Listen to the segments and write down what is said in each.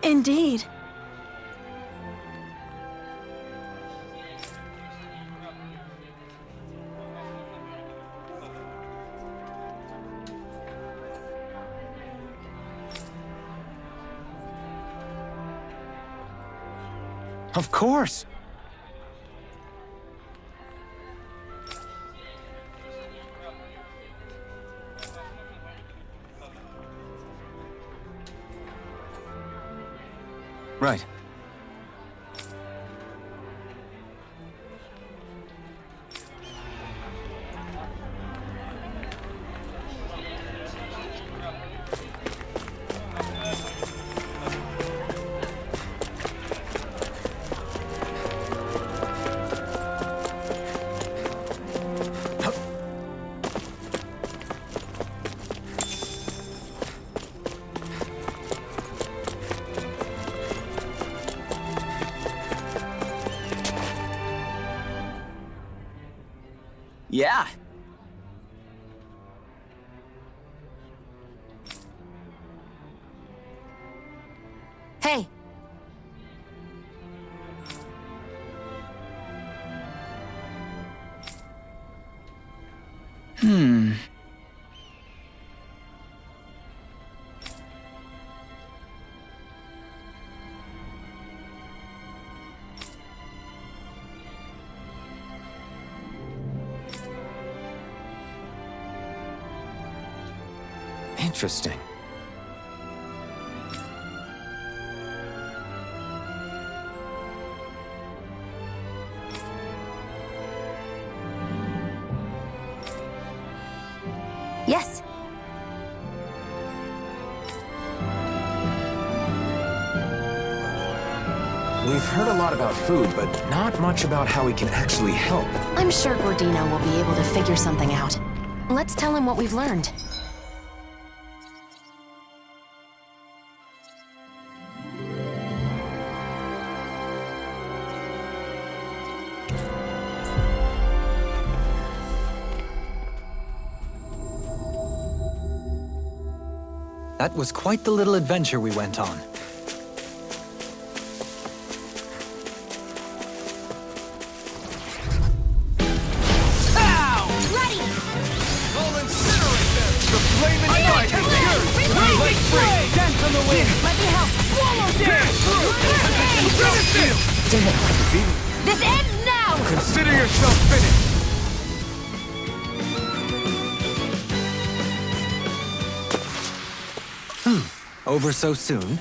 Indeed. Of course! Right. Yeah. Hey! Interesting. Yes! We've heard a lot about food, but not much about how we can actually help. I'm sure Gordino will be able to figure something out. Let's tell him what we've learned. That was quite the little adventure we went on. Ready! I'll incinerate them! The flaming fight is yours! Blade free! Dance on the wind! Let me help! Swallow dance! Finish it! This ends now! Consider yourself finished! Over so soon?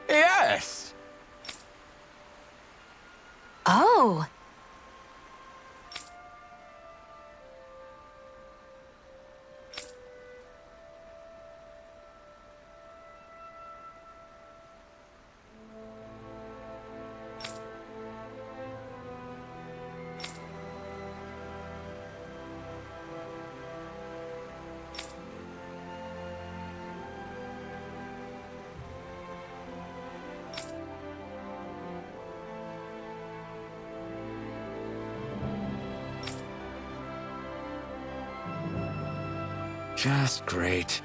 Yes! Oh! Just great.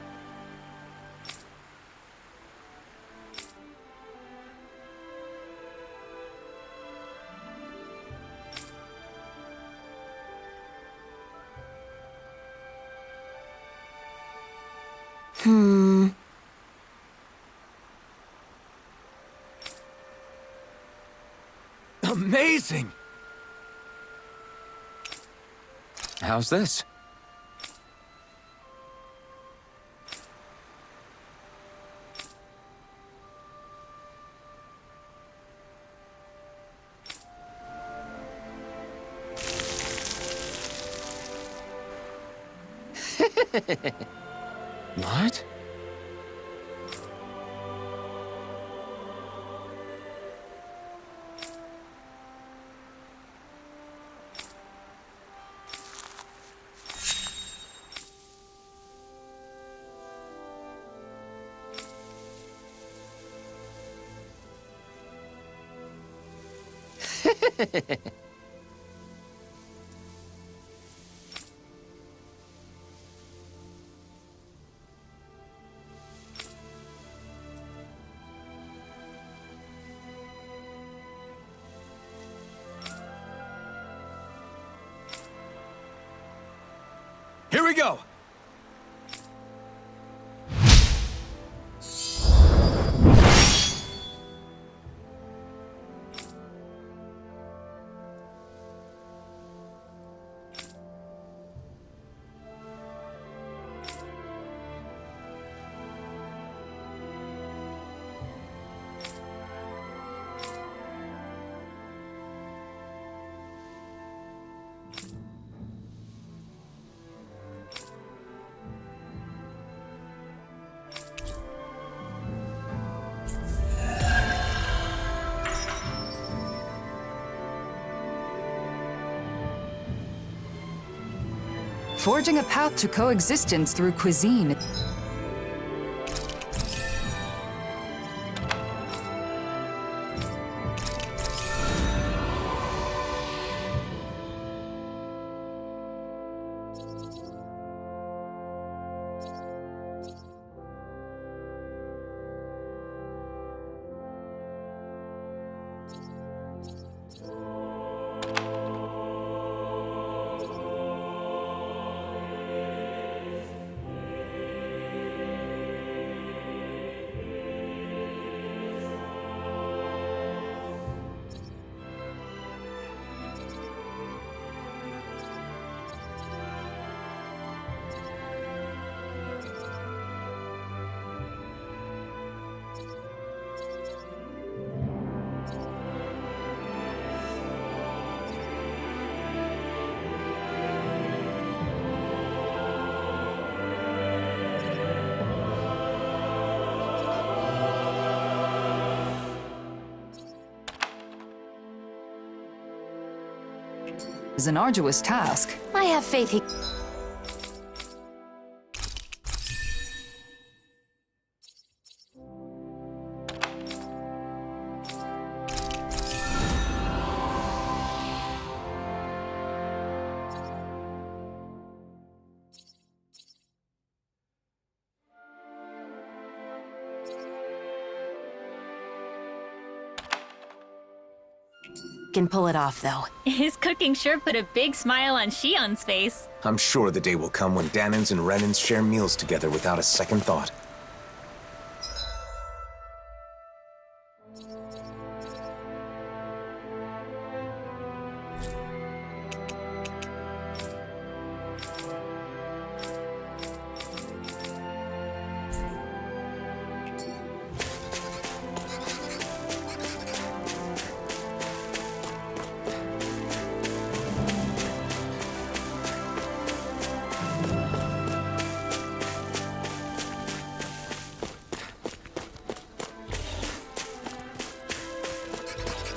Amazing! How's this? What? Here we go! Forging a path to coexistence through cuisine. Is an arduous task. I have faith he... can pull it off, though. His cooking sure put a big smile on Shion's face. I'm sure the day will come when Danans and Renans share meals together without a second thought.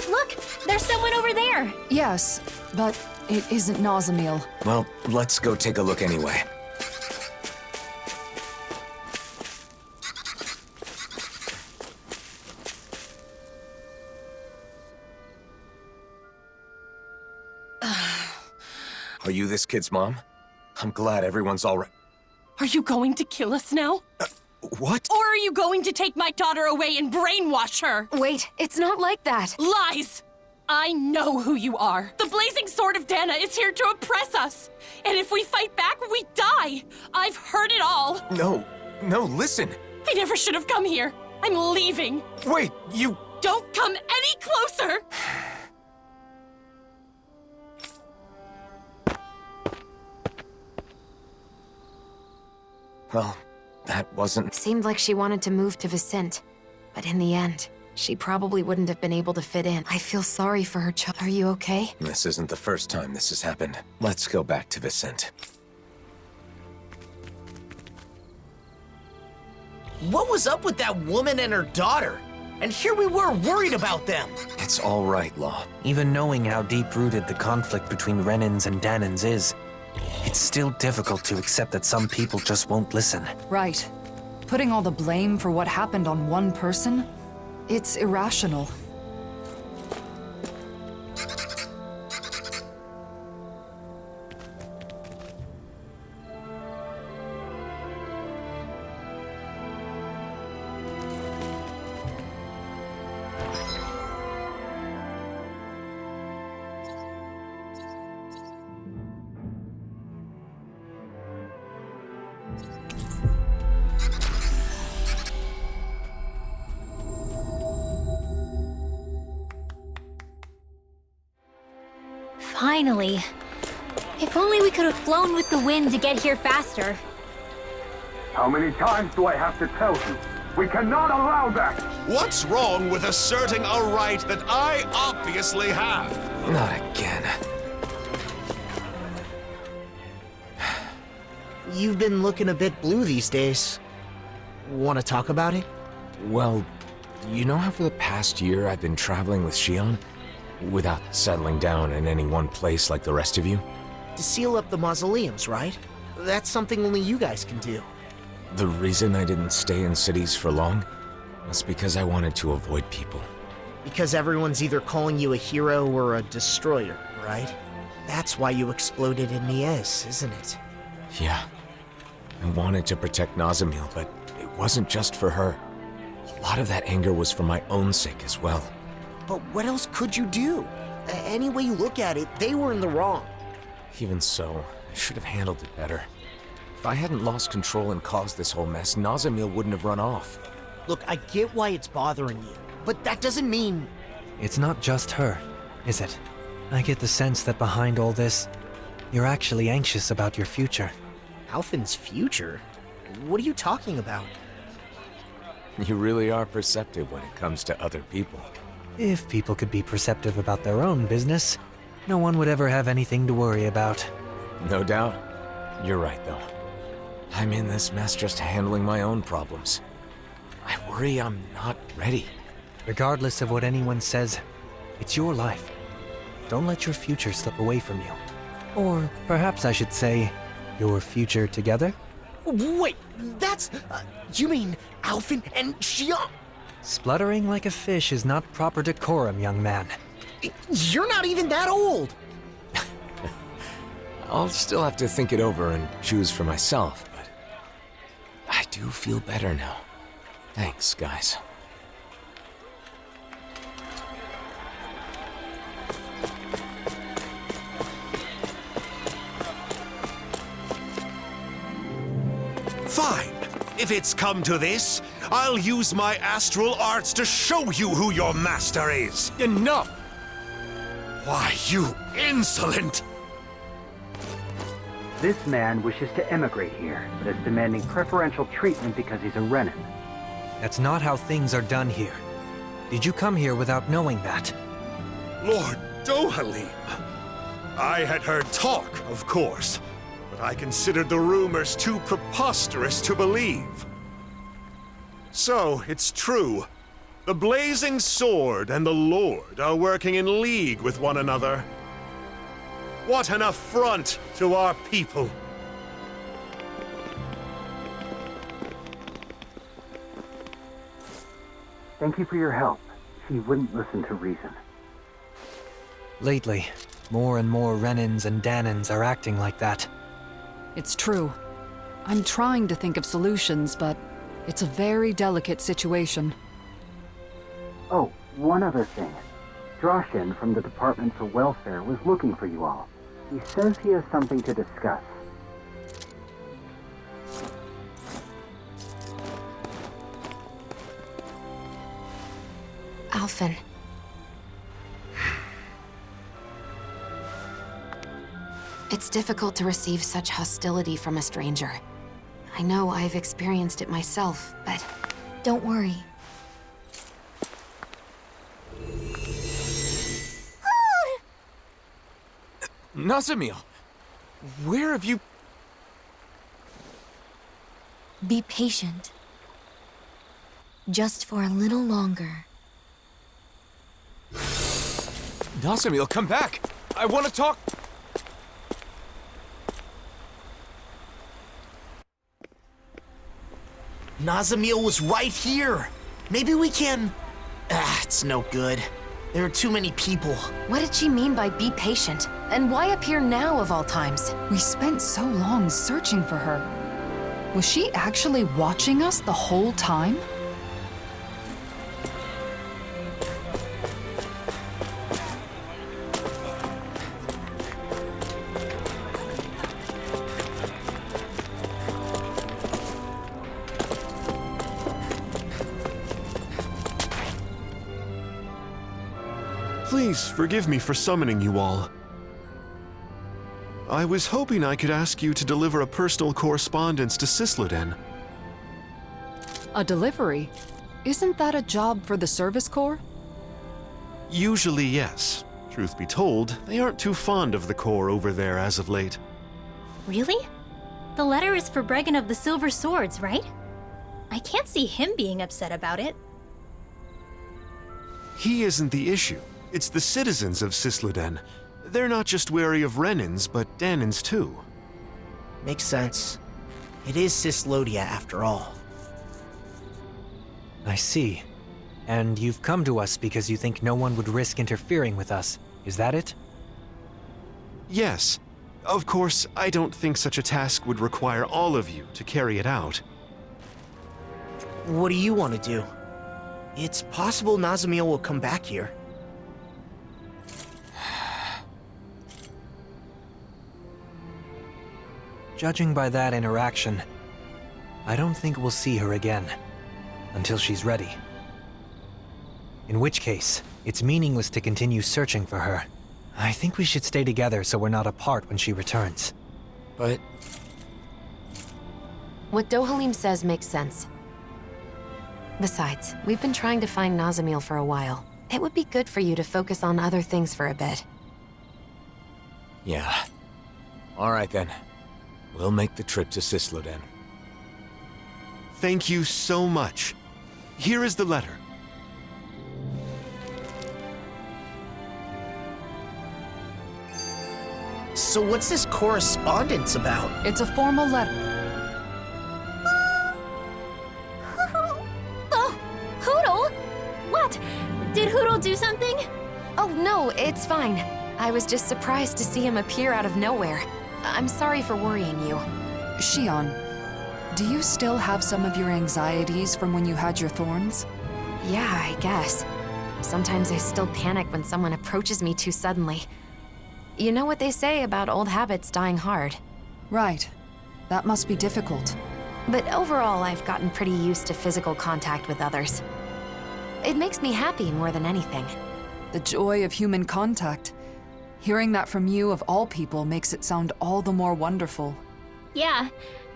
Look! There's someone over there! Yes, but it isn't Nazamil. Well, let's go take a look anyway. Are you this kid's mom? I'm glad everyone's all right. Are you going to kill us now? What? Or are you going to take my daughter away and brainwash her? Wait, it's not like that. Lies! I know who you are. The Blazing Sword of Dana is here to oppress us. And if we fight back, we die. I've heard it all. No, listen. I never should have come here. I'm leaving. Wait, you... Don't come any closer! Well, that wasn't... Seemed like she wanted to move to Vicente. But in the end, she probably wouldn't have been able to fit in. I feel sorry for her child. Are you okay? This isn't the first time this has happened. Let's go back to Vicente. What was up with that woman and her daughter? And here we were worried about them. It's all right, Law. Even knowing how deep-rooted the conflict between Renans and Danans is, it's still difficult to accept that some people just won't listen. Right. Putting all the blame for what happened on one person? It's irrational. Finally. If only we could have flown with the wind to get here faster. How many times do I have to tell you? We cannot allow that! What's wrong with asserting a right that I obviously have? Not again. You've been looking a bit blue these days. Want to talk about it? Well, you know how for the past year I've been traveling with Shion? Without settling down in any one place like the rest of you? To seal up the mausoleums, right? That's something only you guys can do. The reason I didn't stay in cities for long was because I wanted to avoid people. Because everyone's either calling you a hero or a destroyer, right? That's why you exploded in Niez, isn't it? Yeah. I wanted to protect Nazamil, but it wasn't just for her. A lot of that anger was for my own sake as well. But what else could you do? Any way you look at it, they were in the wrong. Even so, I should have handled it better. If I hadn't lost control and caused this whole mess, Nazamil wouldn't have run off. Look, I get why it's bothering you, but that doesn't mean... It's not just her, is it? I get the sense that behind all this, you're actually anxious about your future. Alphen's future? What are you talking about? You really are perceptive when it comes to other people. If people could be perceptive about their own business, no one would ever have anything to worry about. No doubt. You're right, though. I'm in this mess just handling my own problems. I worry I'm not ready. Regardless of what anyone says, it's your life. Don't let your future slip away from you. Or perhaps I should say, your future together? Wait, that's... you mean Alphen and Shion? Spluttering like a fish is not proper decorum, young man. You're not even that old! I'll still have to think it over and choose for myself, but I do feel better now. Thanks, guys. Fine. If it's come to this, I'll use my astral arts to show you who your master is. Enough! Why, you insolent! This man wishes to emigrate here, but is demanding preferential treatment because he's a Renin. That's not how things are done here. Did you come here without knowing that? Lord Dohalim. I had heard talk, of course, but I considered the rumors too preposterous to believe. So, it's true. The Blazing Sword and the Lord are working in league with one another. What an affront to our people! Thank you for your help. He wouldn't listen to reason. Lately, more and more Renins and Danins are acting like that. It's true. I'm trying to think of solutions, but it's a very delicate situation. Oh, one other thing. Droshin from the Department for Welfare was looking for you all. He says he has something to discuss. Alphen. It's difficult to receive such hostility from a stranger. I know I've experienced it myself, but don't worry. Nazamil! Where have you... Be patient. Just for a little longer. Nazamil, come back! I want to talk... Nazamil was right here! Maybe we can... it's no good. There are too many people. What did she mean by be patient? And why appear now of all times? We spent so long searching for her. Was she actually watching us the whole time? Please forgive me for summoning you all. I was hoping I could ask you to deliver a personal correspondence to Sysloden. A delivery? Isn't that a job for the Service Corps? Usually, yes. Truth be told, they aren't too fond of the Corps over there as of late. Really? The letter is for Bregan of the Silver Swords, right? I can't see him being upset about it. He isn't the issue. It's the citizens of Sysloden. They're not just wary of Renans, but Dahnans too. Makes sense. It is Cyslodia after all. I see. And you've come to us because you think no one would risk interfering with us. Is that it? Yes. Of course, I don't think such a task would require all of you to carry it out. What do you want to do? It's possible Nazamiel will come back here. Judging by that interaction, I don't think we'll see her again. Until she's ready. In which case, it's meaningless to continue searching for her. I think we should stay together so we're not apart when she returns. But What Dohalim says makes sense. Besides, we've been trying to find Nazamiel for a while. It would be good for you to focus on other things for a bit. yeah. All right then. We'll make the trip to Sysloden. Thank you so much. Here is the letter. So what's this correspondence about? It's a formal letter. Oh, Hootle! What? Did Hootle do something? Oh no, it's fine. I was just surprised to see him appear out of nowhere. I'm sorry for worrying you. Shion, do you still have some of your anxieties from when you had your thorns? Yeah, I guess. Sometimes I still panic when someone approaches me too suddenly. You know what they say about old habits dying hard. Right. That must be difficult. But overall, I've gotten pretty used to physical contact with others. It makes me happy more than anything. The joy of human contact. Hearing that from you of all people makes it sound all the more wonderful. Yeah,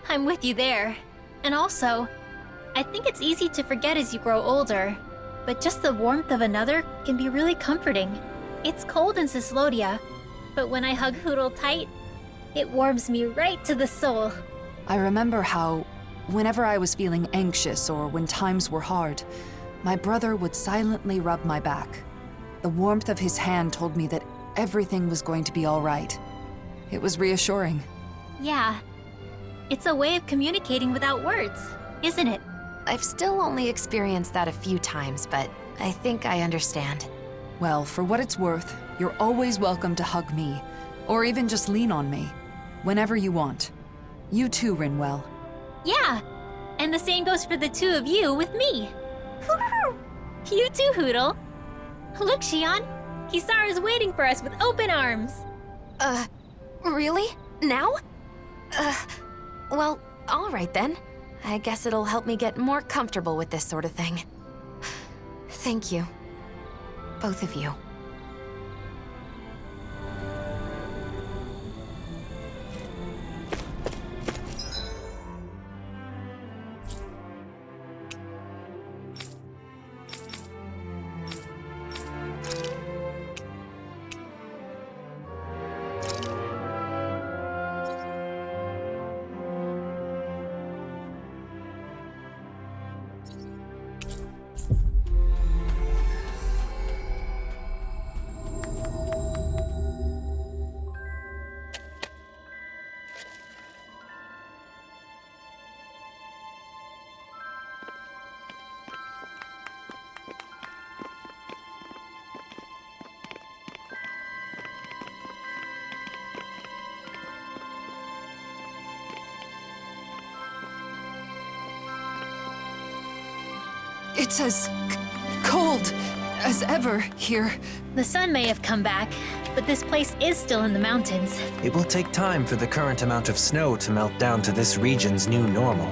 I'm with you there. And also, I think it's easy to forget as you grow older, but just the warmth of another can be really comforting. It's cold in Cyslodia, but when I hug Hootle tight, it warms me right to the soul. I remember how, whenever I was feeling anxious or when times were hard, my brother would silently rub my back. The warmth of his hand told me that everything was going to be all right. It was reassuring. Yeah, it's a way of communicating without words, isn't it? I've still only experienced that a few times, but I think I understand. Well, for what it's worth, you're always welcome to hug me, or even just lean on me, whenever you want. You too, Rinwell. Yeah, and the same goes for the two of you with me. You too, Hootle. Look, Shion, Kisara's waiting for us with open arms. Really? Now? Well, all right then. I guess it'll help me get more comfortable with this sort of thing. Thank you. Both of you. It's as cold as ever here. The sun may have come back, but this place is still in the mountains. It will take time for the current amount of snow to melt down to this region's new normal.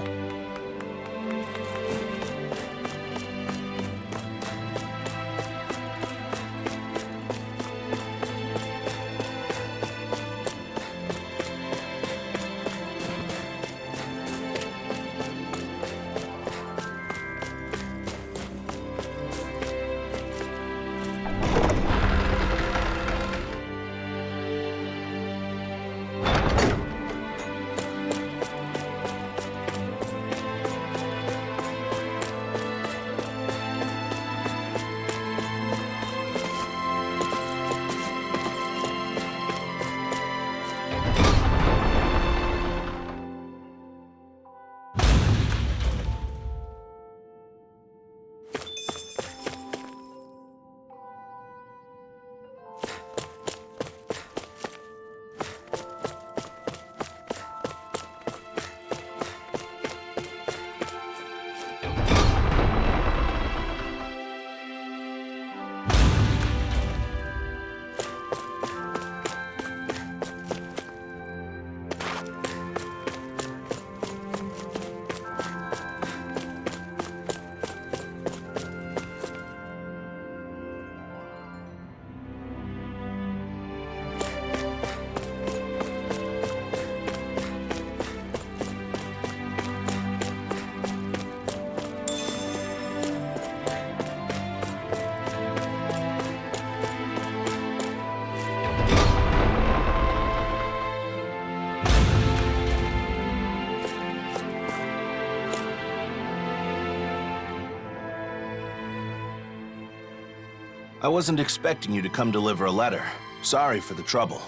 I wasn't expecting you to come deliver a letter. Sorry for the trouble.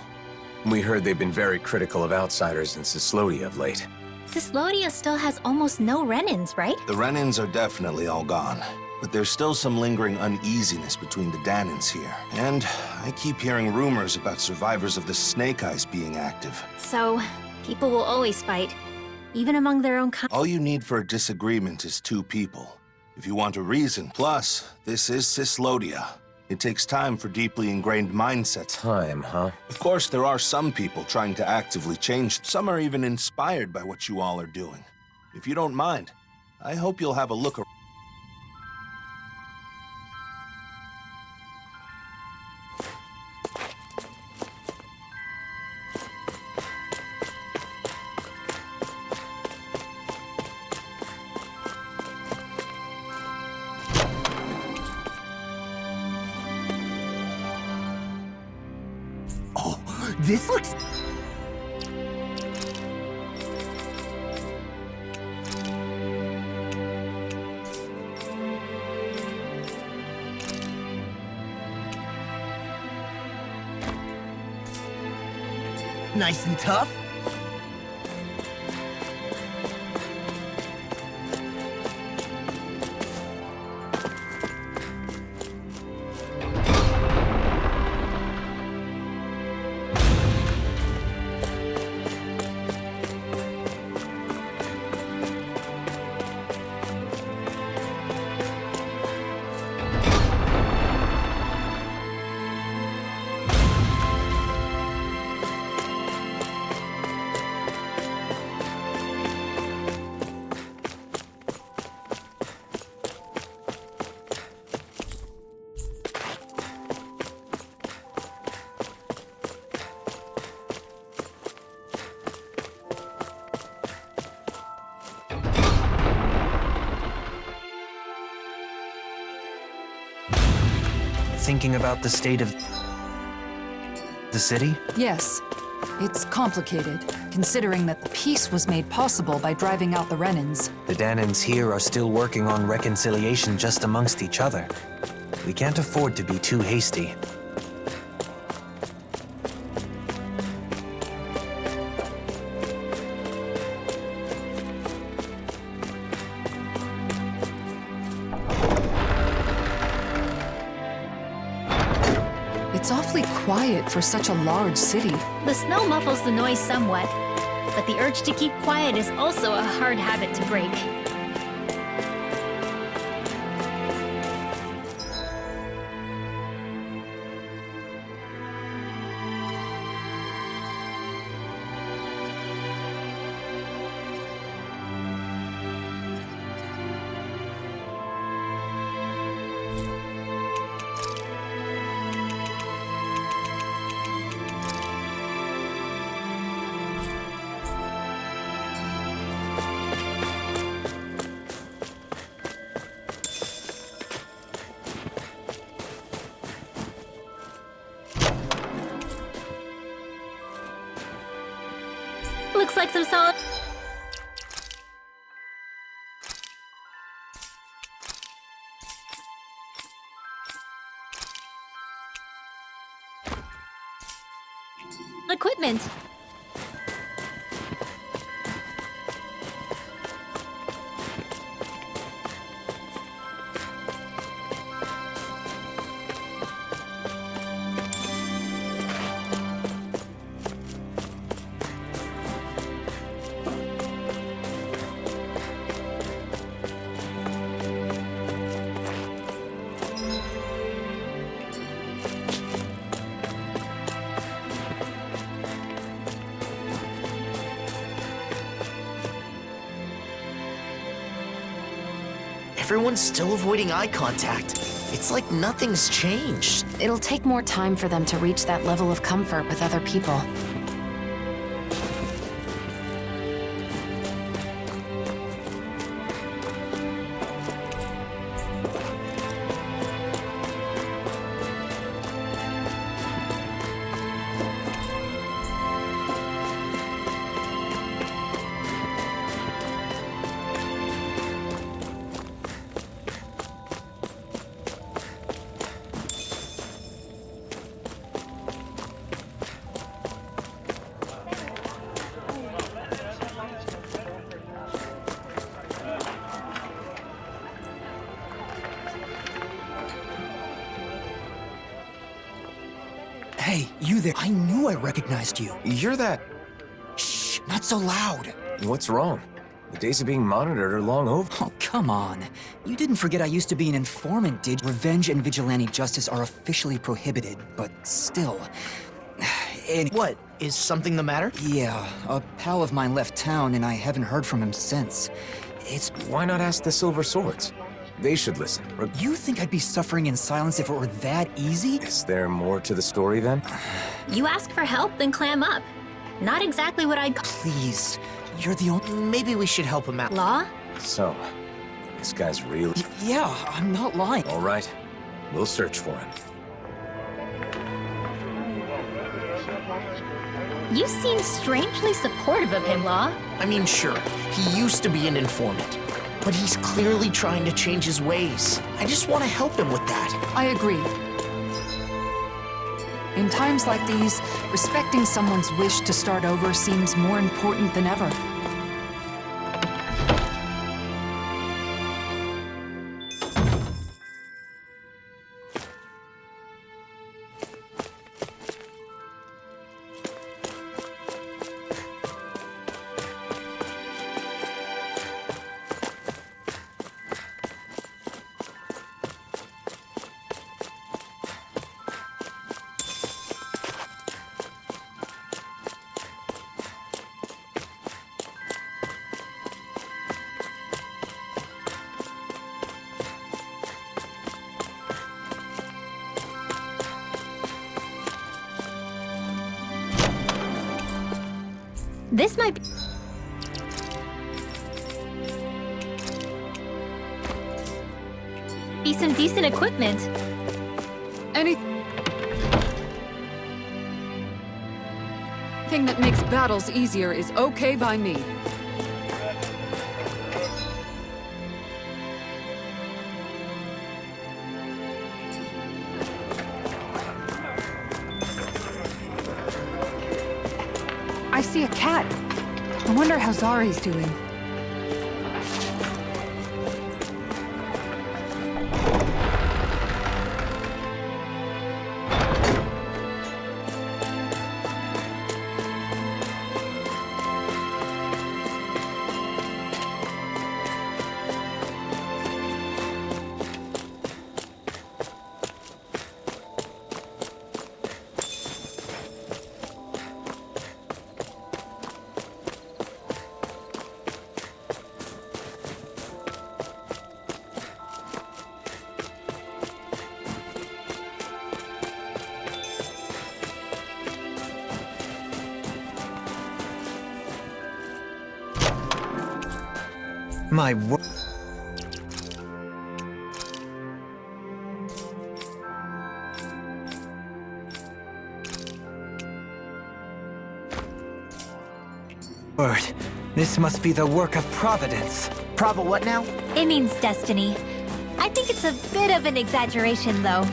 We heard they've been very critical of outsiders in Cyslodia of late. Cyslodia still has almost no Renins, right? The Renins are definitely all gone. But there's still some lingering uneasiness between the Danans here. And I keep hearing rumors about survivors of the Snake Eyes being active. So, people will always fight, even among their own kind. All you need for a disagreement is two people. If you want a reason. Plus, this is Cyslodia. It takes time for deeply ingrained mindsets. Time, huh? Of course, there are some people trying to actively change. Some are even inspired by what you all are doing. If you don't mind, I hope you'll have a look around. This looks... nice and tough. Thinking about the state of the city? Yes. It's complicated, considering that the peace was made possible by driving out the Renins. The Danans here are still working on reconciliation just amongst each other. We can't afford to be too hasty. It's awfully quiet for such a large city. The snow muffles the noise somewhat, but the urge to keep quiet is also a hard habit to break. Looks like some solid... equipment. Everyone's still avoiding eye contact. It's like nothing's changed. It'll take more time for them to reach that level of comfort with other people. Hey, you there. I knew I recognized you. You're that... Shh, not so loud. What's wrong? The days of being monitored are long over. Oh, come on. You didn't forget I used to be an informant, did you? Revenge and vigilante justice are officially prohibited, but still. And What? Is something the matter? yeah, a pal of mine left town and I haven't heard from him since. It's... Why not ask the Silver Swords? They should listen. You think I'd be suffering in silence if it were that easy? Is there more to the story then? You ask for help, then clam up. Not exactly what I'd call Please, you're the only... Maybe we should help him out. law. So, this guy's real. Yeah, I'm not lying. All right, we'll search for him. You seem strangely supportive of him, Law. I mean, sure, he used to be an informant, but he's clearly trying to change his ways. I just want to help him with that. I agree. In times like these, respecting someone's wish to start over seems more important than ever. This might be some decent equipment. Anything that makes battles easier is okay by me. I see a cat. I wonder how Zari's doing. My word. This must be the work of Providence. Prava what now? It means destiny. I think it's a bit of an exaggeration, though.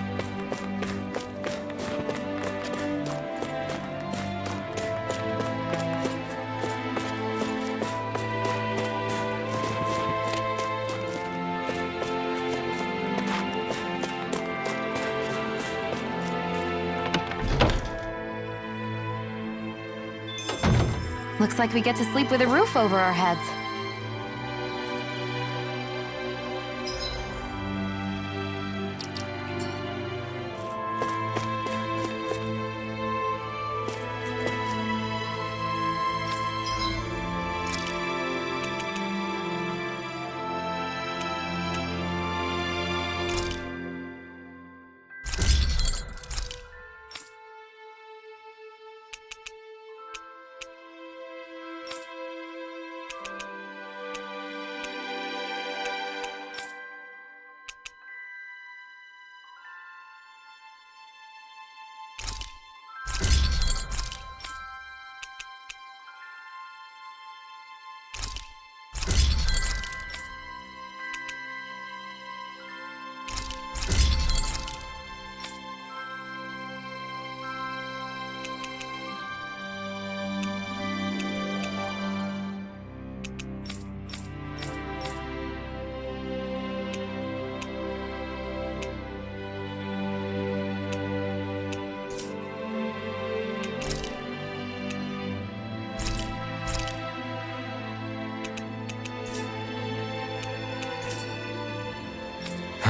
Looks like we get to sleep with a roof over our heads.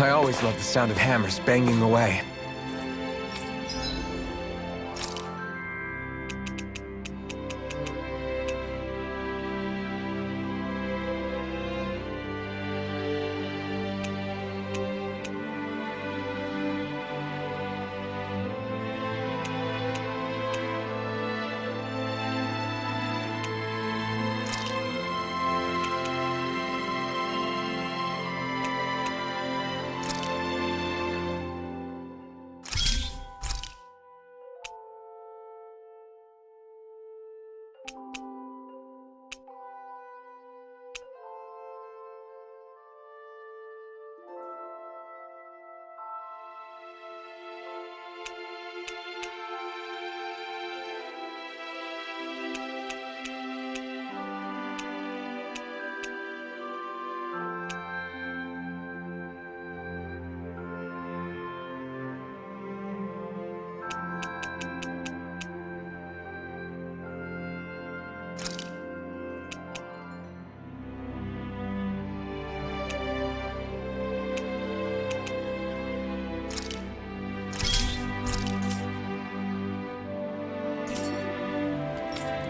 I always love the sound of hammers banging away.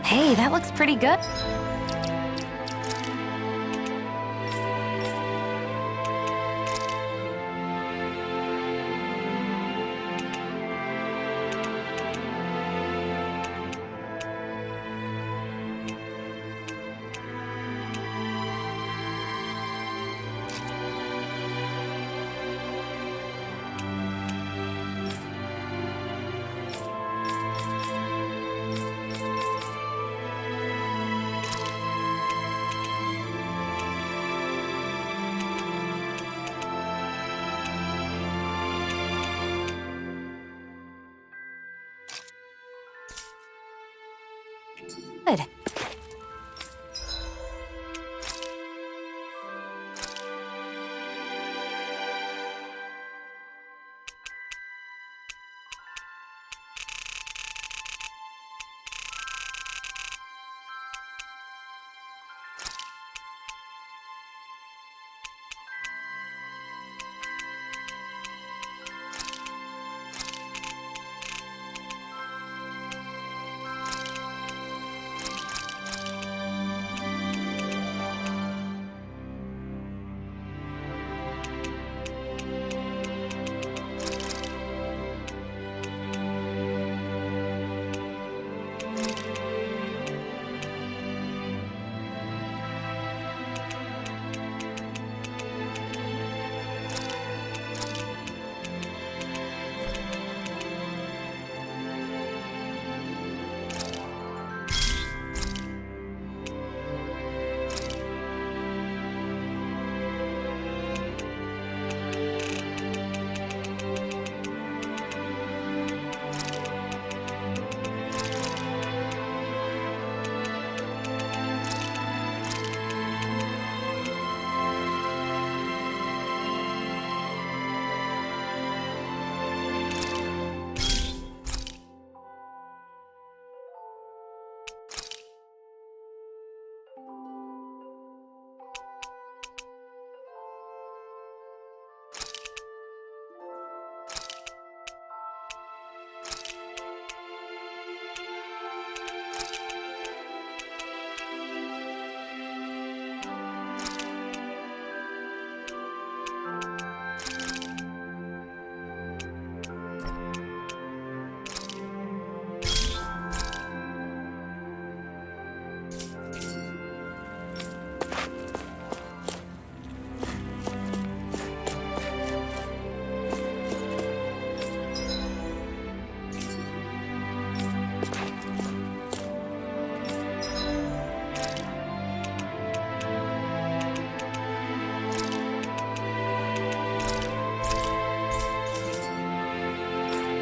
Hey, that looks pretty good. Good.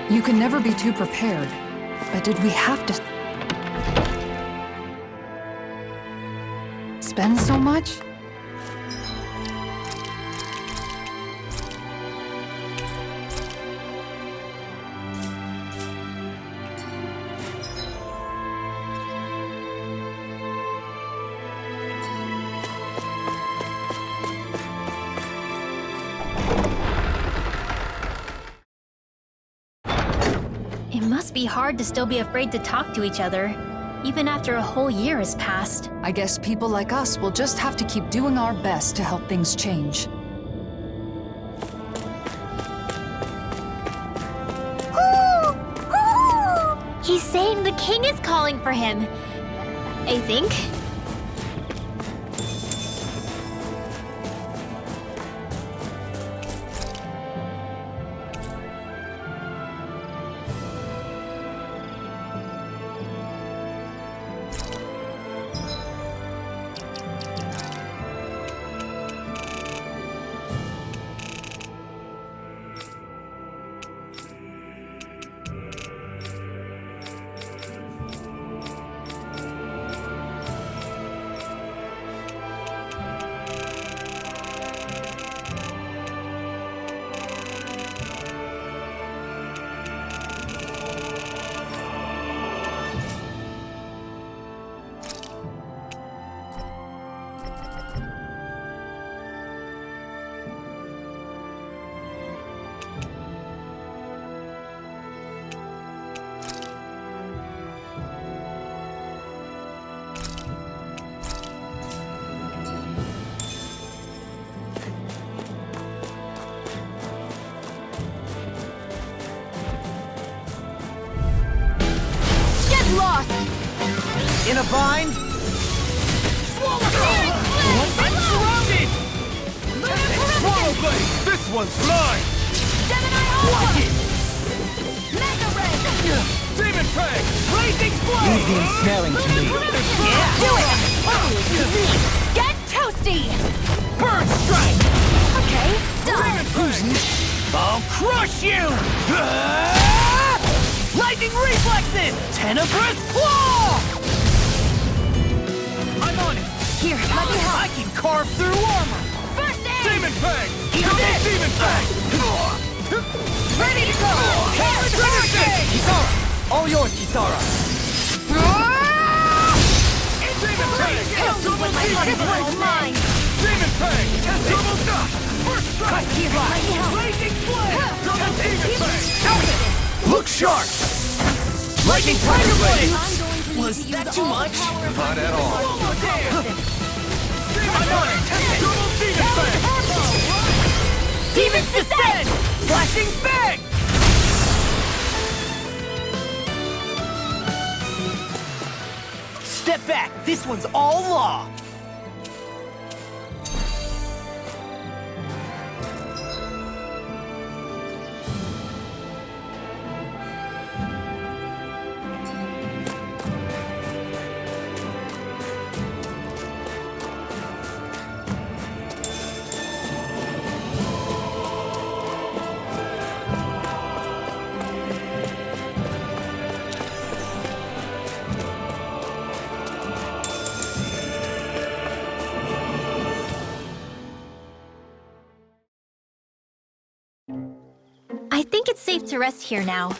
You can never be too prepared. But did we have to spend so much? must be hard to still be afraid to talk to each other, even after a whole year has passed. I guess people like us will just have to keep doing our best to help things change. He's saying the king is calling for him. I think. Lost! In a bind? I'm surrounded! Swallow Blade! This one's mine! Watch it! Mega Ray! Demon Fang! Blazing Blade! Leave the ensnaring to me. Yeah! Do it! Get toasty! Burn Strike! Okay, done! I'll crush you! Lightning Reflexes! Tenebrous Claw! I'm on it! Here, let me help! I can carve through armor! First aid! Demon Fang! Demon Fang! Ready to go! Kisara! All yours, Kisara! Demon Fang! Double Demon Fang! Mine! Demon Fang! Double Dot! First strike! Blazing Flame! Double Demon Fang! Look sharp! Lightning Tiger Blade! Was that too much? Not at all. I'm on it! Double Demon Fang! Demon's Descent! Flashing Fang! Step back! This one's all law! I think it's safe to rest here now.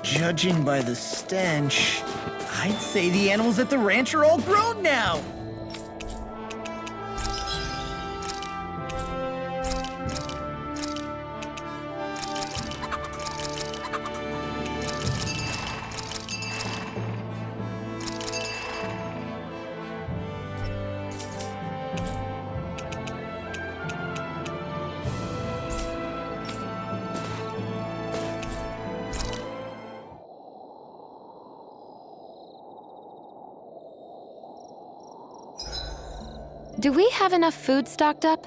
Judging by the stench, I'd say the animals at the ranch are all grown now. do we have enough food stocked up?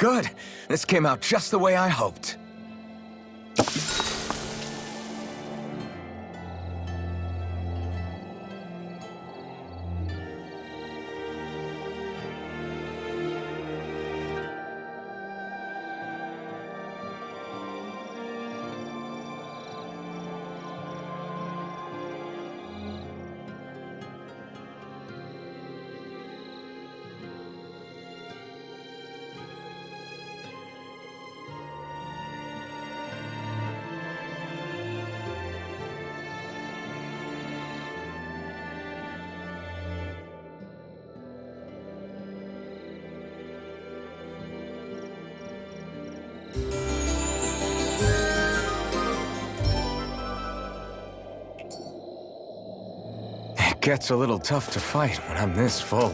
Good. This came out just the way I hoped. It gets a little tough to fight when I'm this full.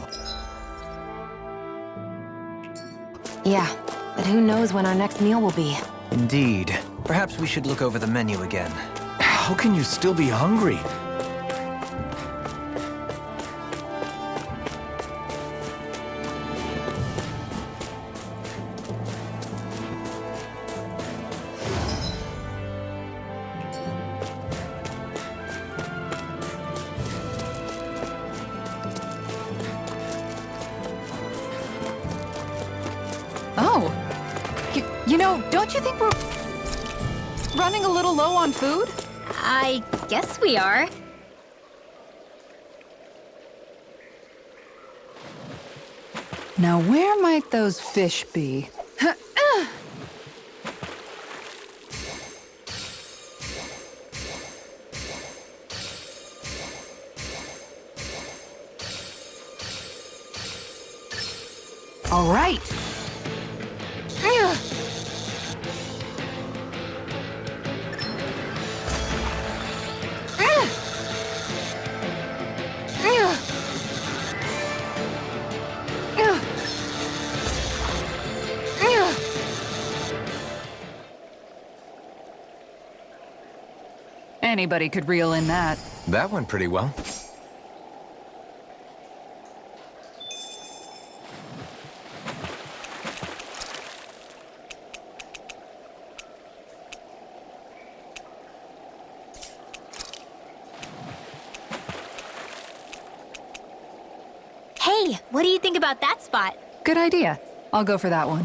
Yeah, but who knows when our next meal will be. Indeed. Perhaps we should look over the menu again. How can you still be hungry? Oh. You know, don't you think we're running a little low on food? I guess we are. Now where might those fish be? All right. Anybody could reel in that. That went pretty well. Hey, what do you think about that spot? Good idea. I'll go for that one.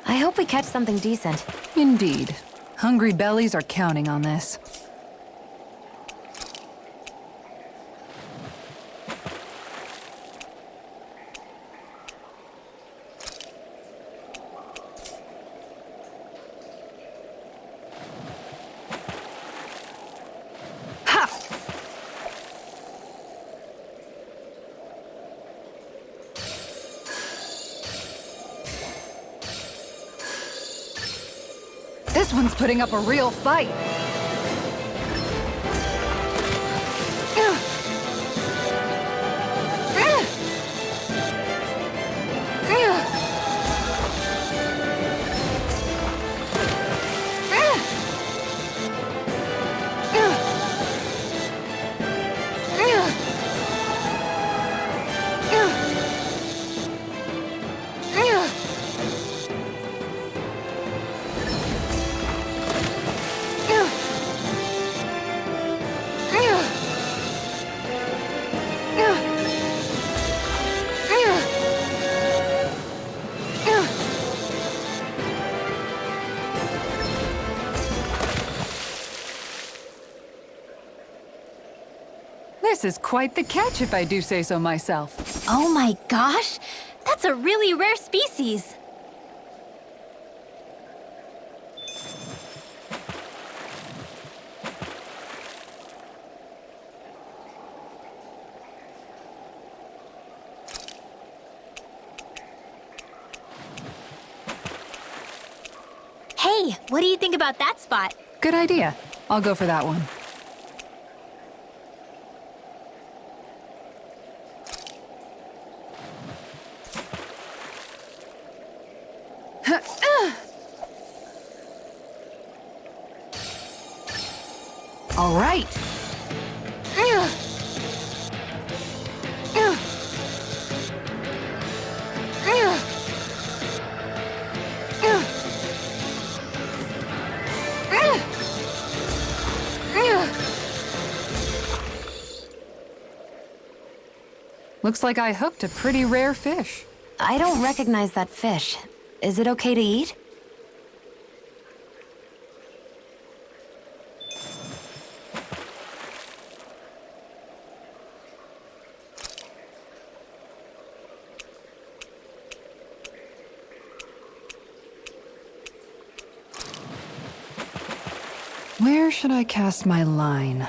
I hope we catch something decent. Indeed. Hungry bellies are counting on this. This one's putting up a real fight. This is quite the catch, if I do say so myself. Oh my gosh! That's a really rare species! Hey, what do you think about that spot? Good idea. I'll go for that one. All right. Looks like I hooked a pretty rare fish. I don't recognize that fish. Is it okay to eat? Where should I cast my line?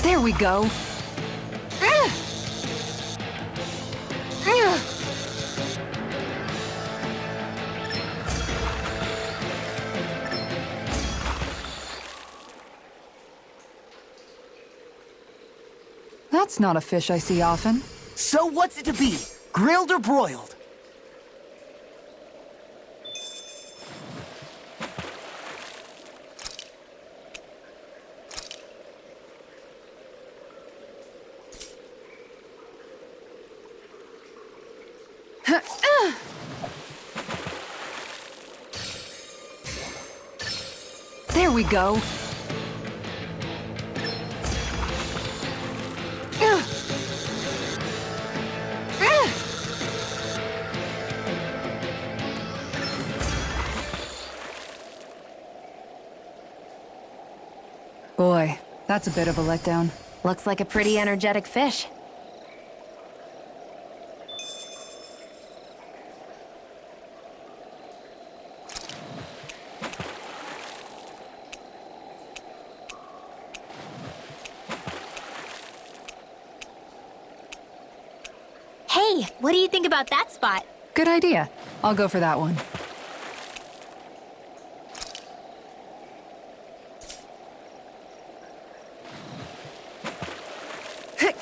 There we go. That's not a fish I see often. So what's it to be? Grilled or broiled? There we go. Boy, that's a bit of a letdown. Looks like a pretty energetic fish. Hey, what do you think about that spot? Good idea. I'll go for that one.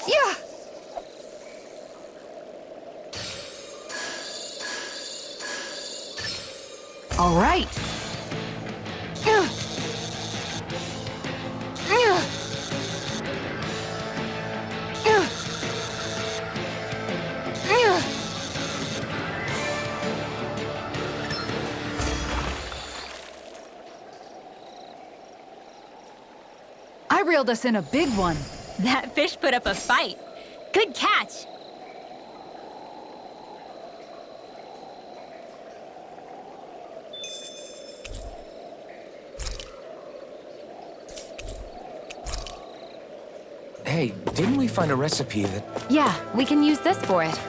Yeah. All right. I reeled us in a big one. That fish put up a fight. Good catch. Hey, didn't we find a recipe that... Yeah, we can use this for it.